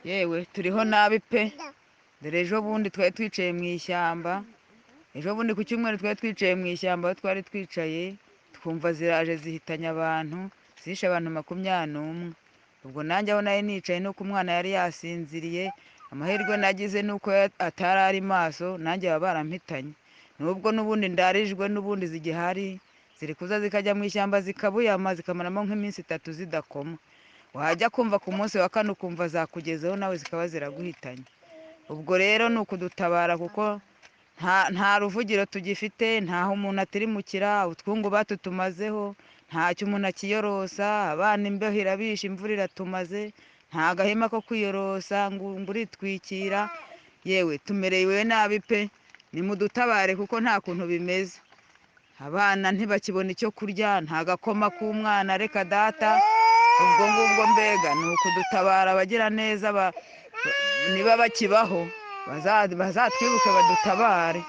yewe turiho nabi pe, dore ejo bundi twari twicaye mu ishyamba, ejo bundi ku cyumweru twari twicaye mu ishyamba, aho twari twicaye twumva ziraje zihitanye abantu, zishe abantu 21. ubwo nanjye aho nari nicaye nuko umwana yari yasinziriye, amahirwe nagize nuko atari ari maso, nanjye baba barampitanye, nubwo n'ubundi ndarijwe n'ubundi zigihari, ziri kuza zikajya mu ishyamba zikabuyama zikamaramo nk'iminsi 3 zidakoma, wajya kumva ku munsi wa 4 ukumva zakugezeho nawe zikaba ziraguhitanye. ubwo rero ni ukudutabara kuko nta ruvugiro tugifite, ntaho umuntu atirimukira, utwungu batutumazeho, ntacyo umuntu akiyorosa, abana imbeho irabishe, imvura iratumaze, nta gahema ko kwiyorosa ngo uritwikira, yewe tumerewe nabi pe, nimudutabare kuko nta kuntu bimeze, abana ntibakibona icyo kurya, nta gakoma k'umwana, reka data, ubwo ngubwo mbega ni ukudutabara abagira neza niba bakibaho bazatwibuke badutabare.